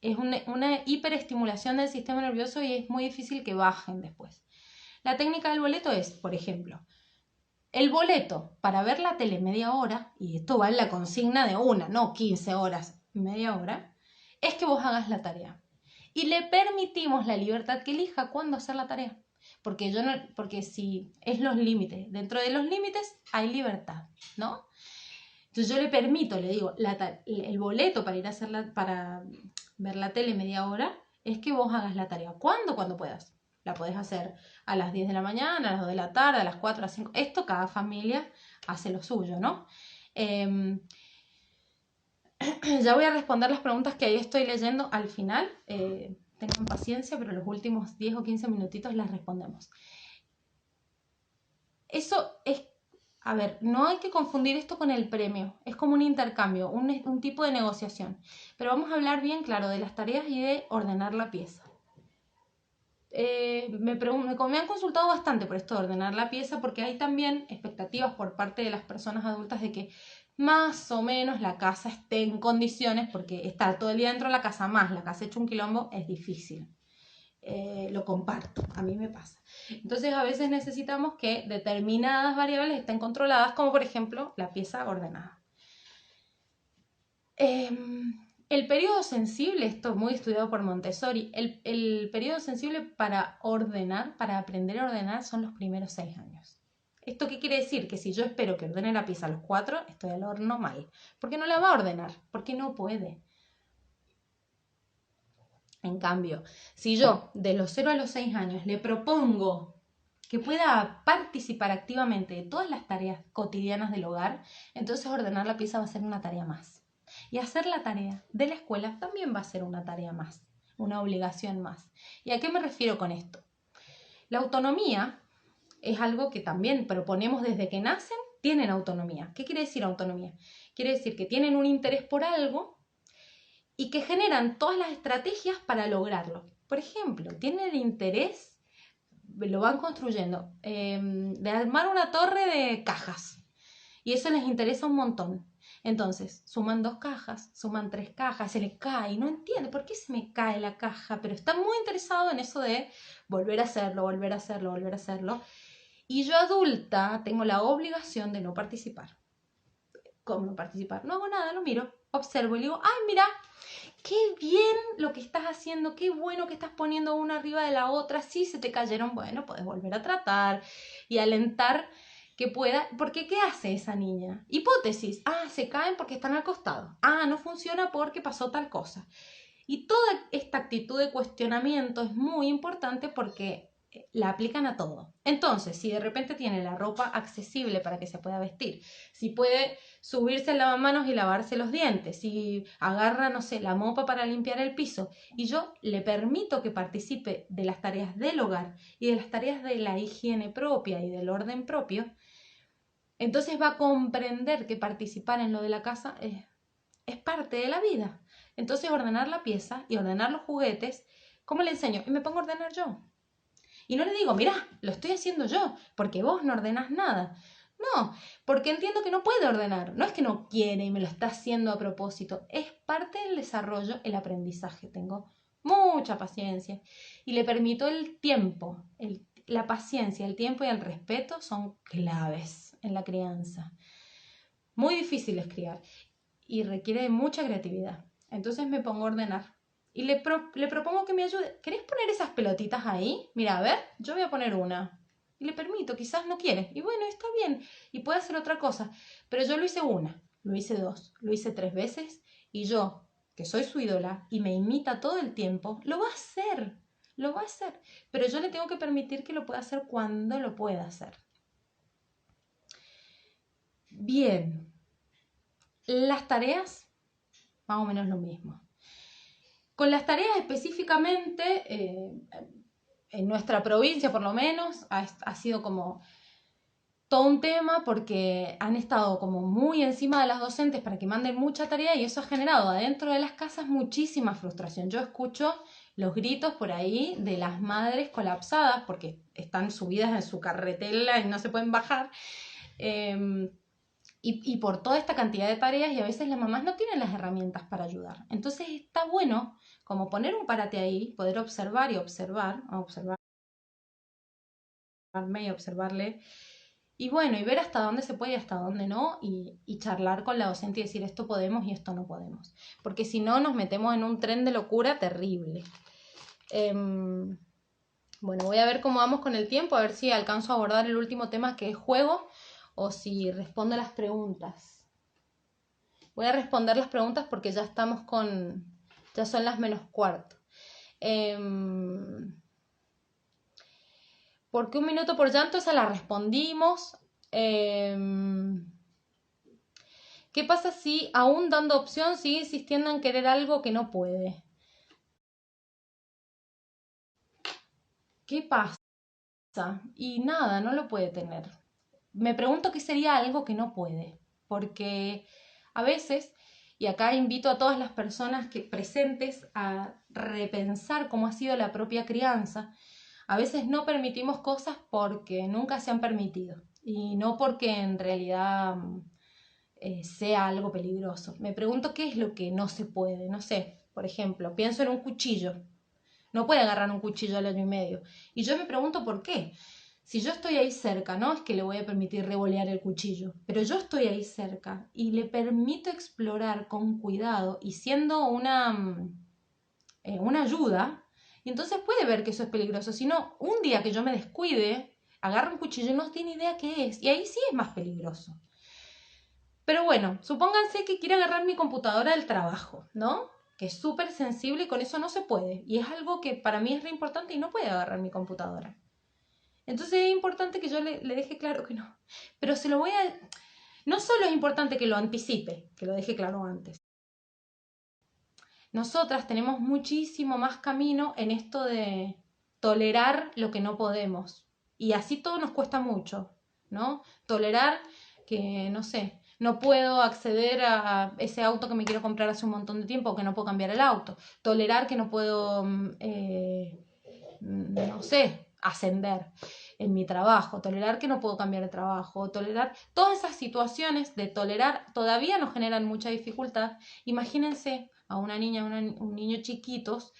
es una hiperestimulación del sistema nervioso y es muy difícil que bajen después. La técnica del boleto es, por ejemplo, el boleto para ver la tele media hora, y esto va en la consigna de no 15 horas, media hora, es que vos hagas la tarea. Y le permitimos la libertad que elija cuándo hacer la tarea. Porque si es los límites, dentro de los límites hay libertad, ¿no? Entonces yo le permito, le digo, el boleto para ir a para ver la tele media hora es que vos hagas la tarea. ¿Cuándo? Cuando puedas. La podés hacer a las 10 de la mañana, a las 2 de la tarde, a las 4, a las 5. Esto cada familia hace lo suyo, ¿no? Ya voy a responder las preguntas que ahí estoy leyendo al final. Tengan paciencia, pero los últimos 10 o 15 minutitos las respondemos. Eso es, a ver, no hay que confundir esto con el premio. Es como un intercambio, un tipo de negociación. Pero vamos a hablar bien claro de las tareas y de ordenar la pieza. Me han consultado bastante por esto de ordenar la pieza porque hay también expectativas por parte de las personas adultas de que más o menos la casa esté en condiciones, porque estar todo el día dentro de la casa más la casa hecha un quilombo es difícil. Lo comparto, a mí me pasa. Entonces a veces necesitamos que determinadas variables estén controladas, como por ejemplo la pieza ordenada. El periodo sensible, esto es muy estudiado por Montessori, el periodo sensible para ordenar, para aprender a ordenar, son los primeros 6 años. ¿Esto qué quiere decir? Que si yo espero que ordene la pieza a los 4, estoy al horno mal. Porque no la va a ordenar, porque no puede. En cambio, si yo de los 0 a los 6 años le propongo que pueda participar activamente de todas las tareas cotidianas del hogar, entonces ordenar la pieza va a ser una tarea más. Y hacer la tarea de la escuela también va a ser una tarea más, una obligación más. ¿Y a qué me refiero con esto? La autonomía es algo que también proponemos desde que nacen, tienen autonomía. ¿Qué quiere decir autonomía? Quiere decir que tienen un interés por algo y que generan todas las estrategias para lograrlo. Por ejemplo, tienen el interés, lo van construyendo, de armar una torre de cajas. Y eso les interesa un montón. Entonces, suman 2 cajas, suman 3 cajas, se les cae, no entiende por qué se me cae la caja, pero está muy interesado en eso de volver a hacerlo, volver a hacerlo, volver a hacerlo. Y yo adulta tengo la obligación de no participar. ¿Cómo no participar? No hago nada, lo miro, observo y digo, ay, mira, qué bien lo que estás haciendo, qué bueno que estás poniendo una arriba de la otra. Si se te cayeron, bueno, puedes volver a tratar y alentar que pueda. Porque ¿qué hace esa niña? Hipótesis. Ah, se caen porque están al costado. Ah, no funciona porque pasó tal cosa. Y toda esta actitud de cuestionamiento es muy importante porque la aplican a todo. Entonces, si de repente tiene la ropa accesible para que se pueda vestir, si puede subirse el lavamanos y lavarse los dientes, si agarra, no sé, la mopa para limpiar el piso, y yo le permito que participe de las tareas del hogar y de las tareas de la higiene propia y del orden propio, entonces va a comprender que participar en lo de la casa es parte de la vida. Entonces ordenar la pieza y ordenar los juguetes, ¿cómo le enseño? Y me pongo a ordenar yo. Y no le digo, mirá, lo estoy haciendo yo, porque vos no ordenás nada. No, porque entiendo que no puede ordenar. No es que no quiere y me lo está haciendo a propósito. Es parte del desarrollo, el aprendizaje. Tengo mucha paciencia y le permito el tiempo. La paciencia, el tiempo y el respeto son claves en la crianza. Muy difíciles criar y requiere de mucha creatividad. Entonces me pongo a ordenar. Y le propongo que me ayude. ¿Querés poner esas pelotitas ahí? Mira, a ver, yo voy a poner una. Y le permito, quizás no quiere. Y bueno, está bien. Y puede hacer otra cosa. Pero yo lo hice una, lo hice 2, lo hice 3 veces. Y yo, que soy su ídola y me imita todo el tiempo, lo va a hacer. Lo va a hacer. Pero yo le tengo que permitir que lo pueda hacer cuando lo pueda hacer. Bien. Las tareas, más o menos lo mismo. Con las tareas específicamente, en nuestra provincia por lo menos, ha sido como todo un tema porque han estado como muy encima de las docentes para que manden mucha tarea y eso ha generado adentro de las casas muchísima frustración. Yo escucho los gritos por ahí de las madres colapsadas porque están subidas en su carretela y no se pueden bajar. Y por toda esta cantidad de tareas y a veces las mamás no tienen las herramientas para ayudar. Entonces está bueno como poner un parate ahí, poder observar y observarme y observarle. Y bueno, y ver hasta dónde se puede y hasta dónde no, y charlar con la docente y decir esto podemos y esto no podemos. Porque si no nos metemos en un tren de locura terrible. Bueno, voy a ver cómo vamos con el tiempo, a ver si alcanzo a abordar el último tema que es juego o si respondo a las preguntas. Voy a responder las preguntas porque ya estamos ya son las -4. ¿Por qué 1 minuto por llanto? Esa la respondimos. ¿Qué pasa si aún dando opción sigue insistiendo en querer algo que no puede? ¿Qué pasa? Y nada, no lo puede tener. Me pregunto qué sería algo que no puede, porque a veces, y acá invito a todas las personas presentes a repensar cómo ha sido la propia crianza, a veces no permitimos cosas porque nunca se han permitido y no porque en realidad sea algo peligroso. Me pregunto qué es lo que no se puede, no sé, por ejemplo, pienso en un cuchillo. No puede agarrar un cuchillo al 1 año y medio. Y yo me pregunto por qué. Si yo estoy ahí cerca, no es que le voy a permitir revolear el cuchillo, pero yo estoy ahí cerca y le permito explorar con cuidado y siendo una ayuda, y entonces puede ver que eso es peligroso. Si no, un día que yo me descuide, agarra un cuchillo y no tiene idea qué es, y ahí sí es más peligroso. Pero bueno, supónganse que quiere agarrar mi computadora del trabajo, ¿no? Que es súper sensible y con eso no se puede. Y es algo que para mí es re importante y no puede agarrar mi computadora. Entonces es importante que yo le deje claro que no. Pero se lo voy a... No solo es importante que lo anticipe, que lo deje claro antes. Nosotras tenemos muchísimo más camino en esto de tolerar lo que no podemos. Y así todo nos cuesta mucho, ¿no? Tolerar que, no sé, no puedo acceder a ese auto que me quiero comprar hace un montón de tiempo, que no puedo cambiar el auto. Tolerar que no puedo, no sé, ascender en mi trabajo, tolerar que no puedo cambiar de trabajo, tolerar todas esas situaciones de tolerar todavía nos generan mucha dificultad. Imagínense a una niña, un niño chiquitos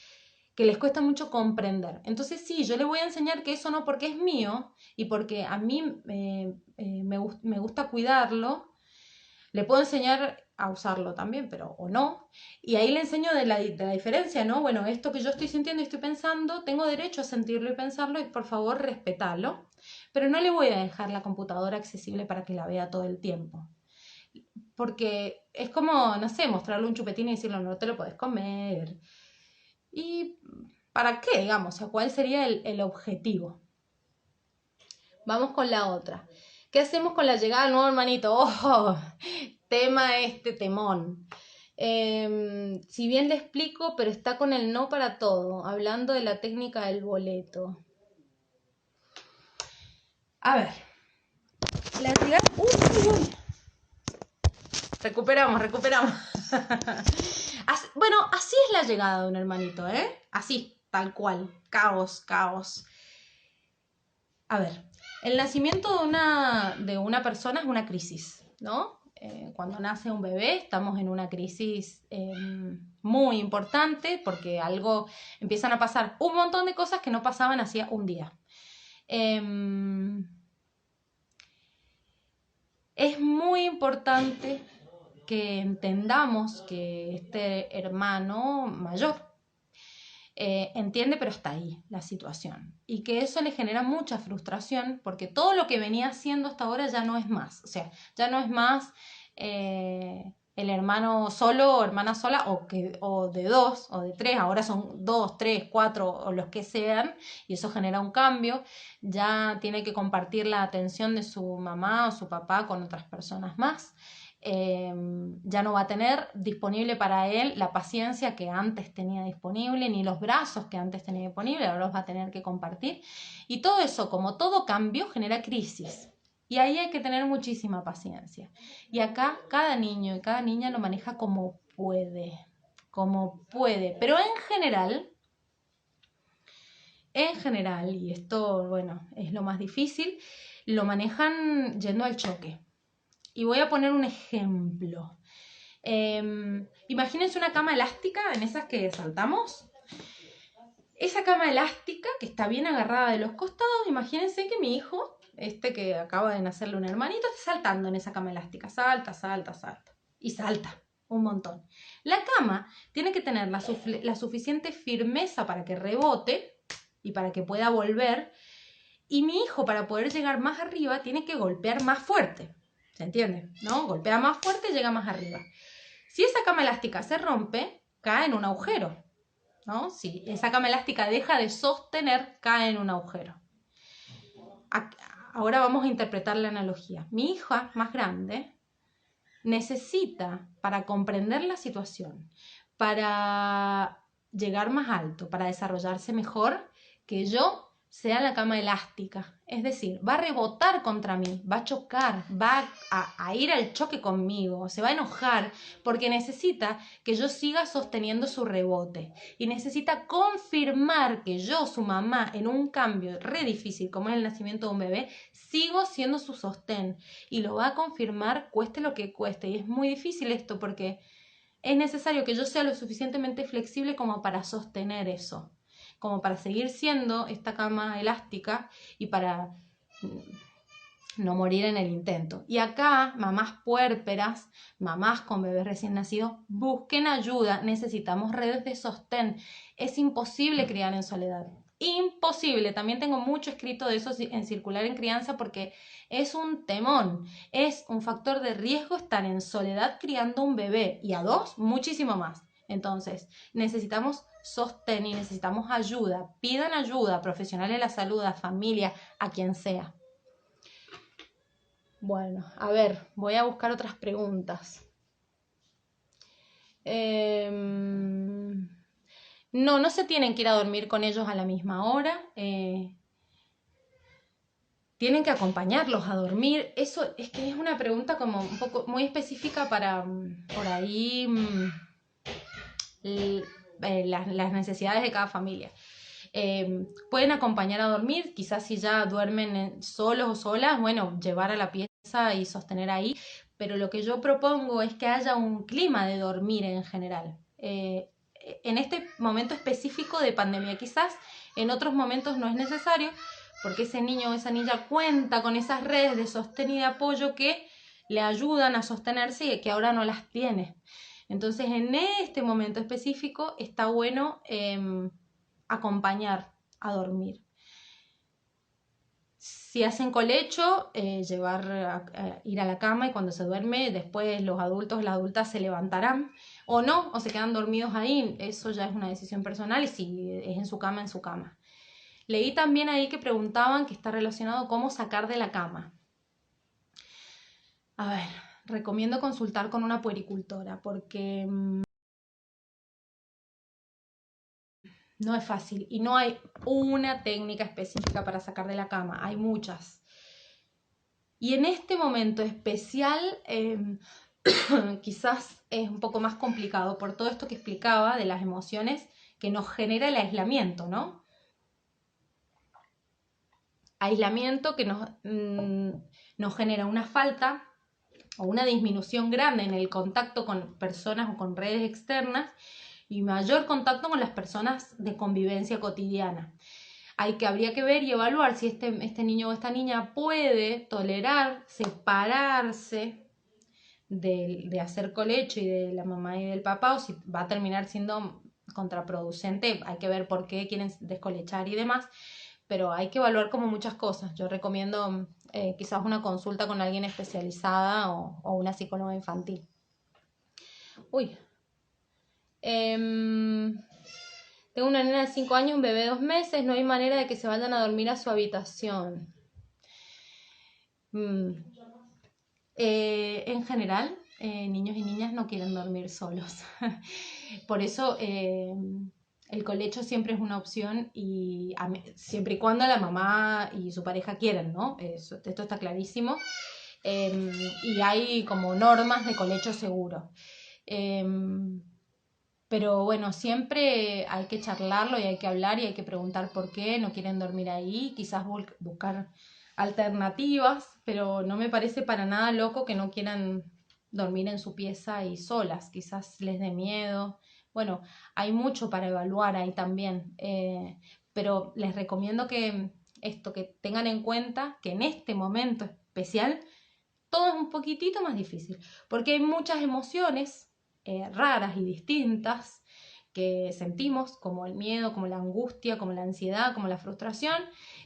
que les cuesta mucho comprender. Entonces sí, yo le voy a enseñar que eso no porque es mío y porque a mí me gusta cuidarlo, le puedo enseñar a usarlo también, pero o no. Y ahí le enseño de la diferencia, ¿no? Bueno, esto que yo estoy sintiendo y estoy pensando, tengo derecho a sentirlo y pensarlo y por favor respetalo. Pero no le voy a dejar la computadora accesible para que la vea todo el tiempo. Porque es como, no sé, mostrarle un chupetín y decirle, no te lo puedes comer. ¿Y para qué, digamos? O sea, ¿cuál sería el objetivo? Vamos con la otra. ¿Qué hacemos con la llegada del nuevo hermanito? ¡Oh! Tema temón. Si bien le explico, pero está con el no para todo, hablando de la técnica del boleto. A ver, la llegada... ¡Uy! Recuperamos. Bueno, así es la llegada de un hermanito, ¿eh? Así, tal cual. Caos. A ver, el nacimiento de una persona es una crisis, ¿no? Cuando nace un bebé estamos en una crisis muy importante porque empiezan a pasar un montón de cosas que no pasaban hacía un día. Es muy importante que entendamos que este hermano mayor entiende, pero está ahí la situación. Y que eso le genera mucha frustración porque todo lo que venía haciendo hasta ahora ya no es más. O sea, ya no es más el hermano solo o hermana sola o de dos o de tres. Ahora son dos, tres, cuatro o los que sean. Y eso genera un cambio. Ya tiene que compartir la atención de su mamá o su papá con otras personas más. Ya no va a tener disponible para él la paciencia que antes tenía disponible, ni los brazos que antes tenía disponible, ahora los va a tener que compartir. Y todo eso, como todo cambio, genera crisis. Y ahí hay que tener muchísima paciencia. Y acá cada niño y cada niña lo maneja como puede. Pero en general, y esto, bueno, es lo más difícil, lo manejan yendo al choque. Y voy a poner un ejemplo. Imagínense una cama elástica, en esas que saltamos. Esa cama elástica que está bien agarrada de los costados, imagínense que mi hijo, que acaba de nacerle un hermanito, está saltando en esa cama elástica. Salta. Y salta un montón. La cama tiene que tener la suficiente firmeza para que rebote y para que pueda volver. Y mi hijo, para poder llegar más arriba, tiene que golpear más fuerte. ¿Se entiende? ¿No? Golpea más fuerte y llega más arriba. Si esa cama elástica se rompe, cae en un agujero, ¿no? Si esa cama elástica deja de sostener, cae en un agujero. Ahora vamos a interpretar la analogía. Mi hija más grande necesita, para comprender la situación, para llegar más alto, para desarrollarse mejor, que yo sea la cama elástica. Es decir, va a rebotar contra mí, va a chocar, va a ir al choque conmigo, se va a enojar porque necesita que yo siga sosteniendo su rebote y necesita confirmar que yo, su mamá, en un cambio re difícil como es el nacimiento de un bebé, sigo siendo su sostén y lo va a confirmar cueste lo que cueste. Y es muy difícil esto porque es necesario que yo sea lo suficientemente flexible como para sostener eso, como para seguir siendo esta cama elástica y para no morir en el intento. Y acá, mamás puérperas, mamás con bebés recién nacidos, busquen ayuda, necesitamos redes de sostén. Es imposible criar en soledad. Imposible. También tengo mucho escrito de eso en Circular en Crianza porque es un temón. Es un factor de riesgo estar en soledad criando un bebé y a dos, muchísimo más. Entonces, necesitamos sostén y necesitamos ayuda. Pidan ayuda a profesionales de la salud, a familia, a quien sea. Bueno, a ver, voy a buscar otras preguntas. No se tienen que ir a dormir con ellos a la misma hora. Tienen que acompañarlos a dormir. Eso es que es una pregunta como un poco muy específica para por ahí las necesidades de cada familia. Pueden acompañar a dormir, quizás si ya duermen solos o solas, bueno, llevar a la pieza y sostener ahí, pero lo que yo propongo es que haya un clima de dormir en general. En este momento específico de pandemia, quizás en otros momentos no es necesario, porque ese niño o esa niña cuenta con esas redes de sostén y de apoyo que le ayudan a sostenerse y que ahora no las tiene. Entonces, en este momento específico está bueno acompañar a dormir. Si hacen colecho, ir a la cama y cuando se duerme, después los adultos, las adultas se levantarán o no, o se quedan dormidos ahí. Eso ya es una decisión personal y si es en su cama, en su cama. Leí también ahí que preguntaban que está relacionado cómo sacar de la cama. A ver, recomiendo consultar con una puericultora porque no es fácil y no hay una técnica específica para sacar de la cama, hay muchas. Y en este momento especial quizás es un poco más complicado por todo esto que explicaba de las emociones que nos genera el aislamiento, ¿no? Aislamiento que nos genera una falta o una disminución grande en el contacto con personas o con redes externas y mayor contacto con las personas de convivencia cotidiana. Habría que ver y evaluar si este niño o esta niña puede tolerar separarse de hacer colecho y de la mamá y del papá, o si va a terminar siendo contraproducente. Hay que ver por qué quieren descolechar y demás, pero hay que evaluar como muchas cosas. Yo recomiendo quizás una consulta con alguien especializada o una psicóloga infantil. Uy. Tengo una nena de 5 años, un bebé de 2 meses, no hay manera de que se vayan a dormir a su habitación. En general, niños y niñas no quieren dormir solos. Por eso el colecho siempre es una opción y siempre y cuando la mamá y su pareja quieran, ¿no? Esto está clarísimo. Y hay como normas de colecho seguro. Pero bueno, siempre hay que charlarlo y hay que hablar y hay que preguntar por qué no quieren dormir ahí, quizás buscar alternativas, pero no me parece para nada loco que no quieran dormir en su pieza y solas, quizás les dé miedo. Bueno, hay mucho para evaluar ahí también, pero les recomiendo que tengan en cuenta que en este momento especial todo es un poquitito más difícil, porque hay muchas emociones raras y distintas que sentimos, como el miedo, como la angustia, como la ansiedad, como la frustración,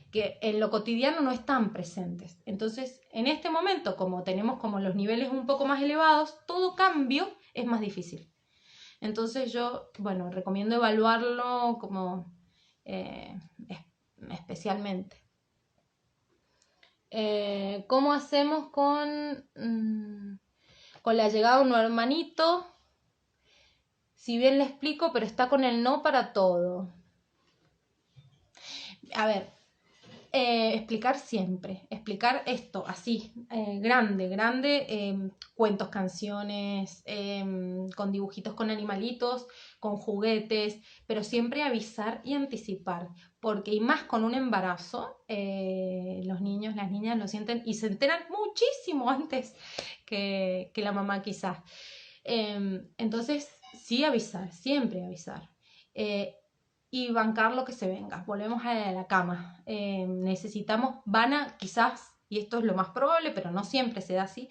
que en lo cotidiano no están presentes. Entonces, en este momento, como tenemos como los niveles un poco más elevados, todo cambio es más difícil. Entonces yo, bueno, recomiendo evaluarlo como especialmente. ¿Cómo hacemos con la llegada de un hermanito? Si bien le explico, pero está con el no para todo. A ver, explicar siempre, explicar esto así, grande, cuentos, canciones, con dibujitos, con animalitos, con juguetes, pero siempre avisar y anticipar, porque y más con un embarazo, los niños, las niñas lo sienten y se enteran muchísimo antes que la mamá quizás. Entonces, sí avisar, siempre avisar. y bancar lo que se venga. Volvemos a la cama. Necesitamos, quizás, y esto es lo más probable, pero no siempre se da así,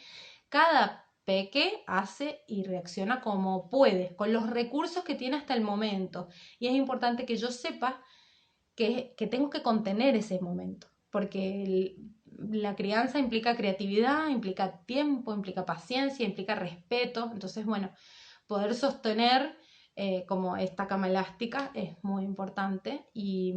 cada peque hace y reacciona como puede, con los recursos que tiene hasta el momento. Y es importante que yo sepa que tengo que contener ese momento, porque la crianza implica creatividad, implica tiempo, implica paciencia, implica respeto. Entonces, bueno, poder sostener como esta cama elástica es muy importante y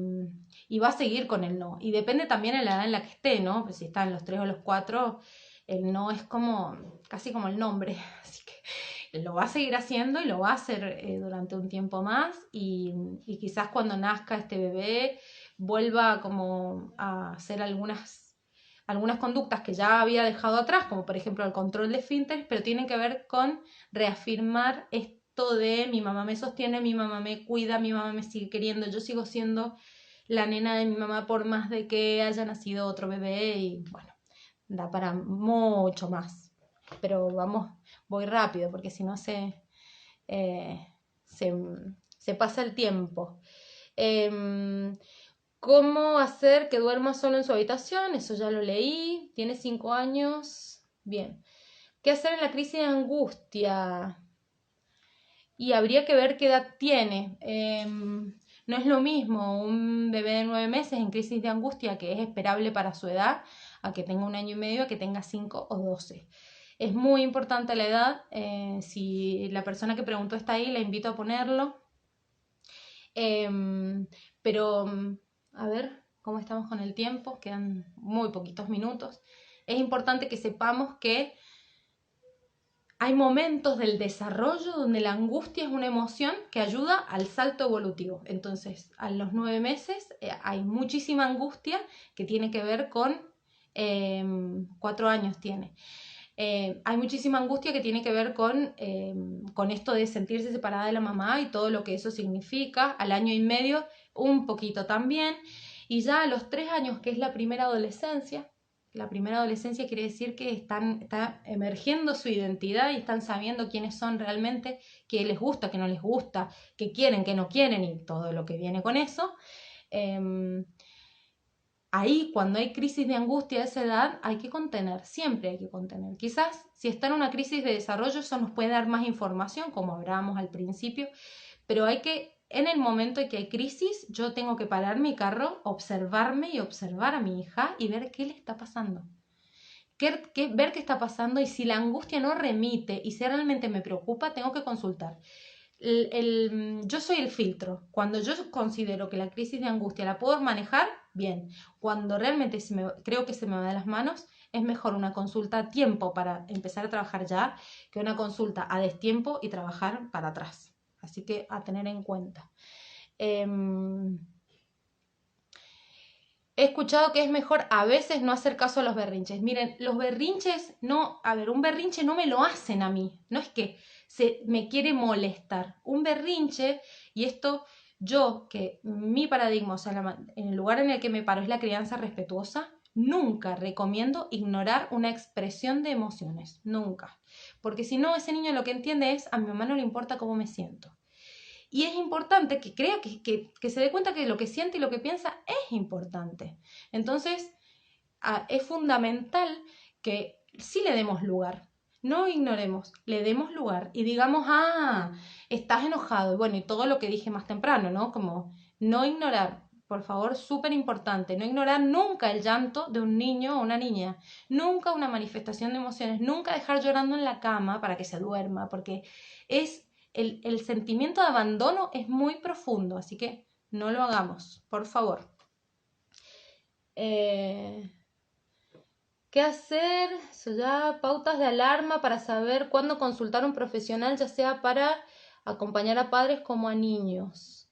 va a seguir con el no. Y depende también de la edad en la que esté, ¿no? Pues si está en los 3 o los 4, el no es como casi como el nombre, así que lo va a seguir haciendo y lo va a hacer durante un tiempo más y quizás cuando nazca este bebé vuelva como a hacer algunas conductas que ya había dejado atrás, como por ejemplo el control de esfínteres, pero tienen que ver con reafirmar esto de mi mamá me sostiene, mi mamá me cuida, mi mamá me sigue queriendo, yo sigo siendo la nena de mi mamá por más de que haya nacido otro bebé y bueno, da para mucho más. Pero voy rápido porque si no eh, se, se pasa el tiempo. ¿Cómo hacer que duerma solo en su habitación? Eso ya lo leí. Tiene 5 años. Bien. ¿Qué hacer en la crisis de angustia? Y habría que ver qué edad tiene. No es lo mismo un bebé de 9 meses en crisis de angustia, que es esperable para su edad, a que tenga 1 año y medio, a que tenga 5 o 12. Es muy importante la edad. Si la persona que preguntó está ahí, la invito a ponerlo. Pero, a ver, ¿cómo estamos con el tiempo? Quedan muy poquitos minutos. Es importante que sepamos que hay momentos del desarrollo donde la angustia es una emoción que ayuda al salto evolutivo. Entonces, a los 9 meses hay muchísima angustia que tiene que ver con 4 años tiene. Hay muchísima angustia que tiene que ver con esto de sentirse separada de la mamá y todo lo que eso significa. Al 1 año y medio, un poquito también. Y ya a los 3 años, que es la primera adolescencia quiere decir que está emergiendo su identidad y están sabiendo quiénes son realmente, qué les gusta, qué no les gusta, qué quieren, qué no quieren y todo lo que viene con eso. Ahí, cuando hay crisis de angustia a esa edad, hay que contener, siempre hay que contener. Quizás si está en una crisis de desarrollo, eso nos puede dar más información, como hablábamos al principio, pero en el momento en que hay crisis, yo tengo que parar mi carro, observarme y observar a mi hija y ver qué le está pasando. Ver qué está pasando y si la angustia no remite y si realmente me preocupa, tengo que consultar. Yo soy el filtro. Cuando yo considero que la crisis de angustia la puedo manejar, bien. Cuando realmente creo que se me va de las manos, es mejor una consulta a tiempo para empezar a trabajar ya que una consulta a destiempo y trabajar para atrás. Así que a tener en cuenta. He escuchado que es mejor a veces no hacer caso a los berrinches. Miren, los berrinches un berrinche no me lo hacen a mí. No es que me quiere molestar. Un berrinche, y esto que mi paradigma, o sea, en el lugar en el que me paro es la crianza respetuosa, nunca recomiendo ignorar una expresión de emociones. Nunca. Porque si no, ese niño lo que entiende es, a mi mamá no le importa cómo me siento. Y es importante que crea que se dé cuenta que lo que siente y lo que piensa es importante. Entonces, es fundamental que sí le demos lugar. No ignoremos, le demos lugar y digamos, estás enojado. Y bueno, y todo lo que dije más temprano, ¿no? Como no ignorar, por favor, súper importante, no ignorar nunca el llanto de un niño o una niña, nunca una manifestación de emociones, nunca dejar llorando en la cama para que se duerma, porque el sentimiento de abandono es muy profundo, así que no lo hagamos, por favor. ¿Qué hacer? Eso ya, pautas de alarma para saber cuándo consultar a un profesional, ya sea para acompañar a padres como a niños.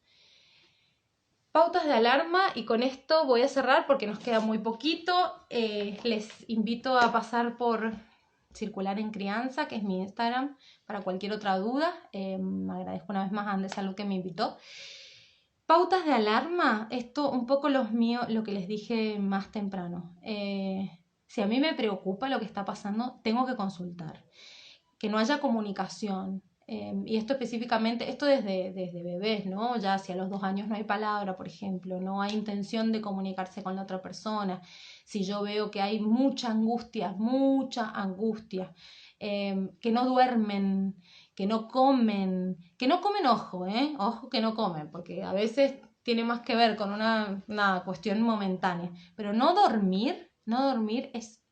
Pautas de alarma, y con esto voy a cerrar porque nos queda muy poquito. Les invito a pasar por Circular en Crianza, que es mi Instagram, para cualquier otra duda. Agradezco una vez más a Ande Salud que me invitó. Pautas de alarma, esto un poco lo que les dije más temprano. Si a mí me preocupa lo que está pasando, tengo que consultar. Que no haya comunicación. Y esto específicamente, esto desde bebés, ¿no? Ya si a los 2 años no hay palabra, por ejemplo, no hay intención de comunicarse con la otra persona, si yo veo que hay mucha angustia, que no duermen, que no comen, ojo, ¿eh? Ojo que no comen, porque a veces tiene más que ver con una cuestión momentánea, pero no dormir es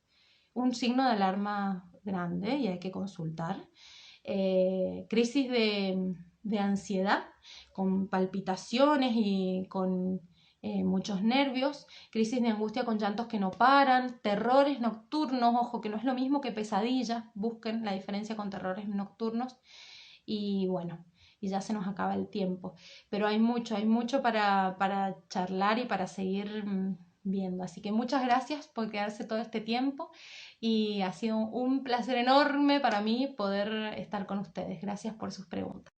un signo de alarma grande y hay que consultar. Crisis de ansiedad, con palpitaciones y con muchos nervios, crisis de angustia con llantos que no paran, terrores nocturnos, ojo que no es lo mismo que pesadillas, busquen la diferencia con terrores nocturnos y bueno, y ya se nos acaba el tiempo, pero hay mucho para charlar y para seguir viendo, así que muchas gracias por quedarse todo este tiempo y ha sido un placer enorme para mí poder estar con ustedes. Gracias por sus preguntas.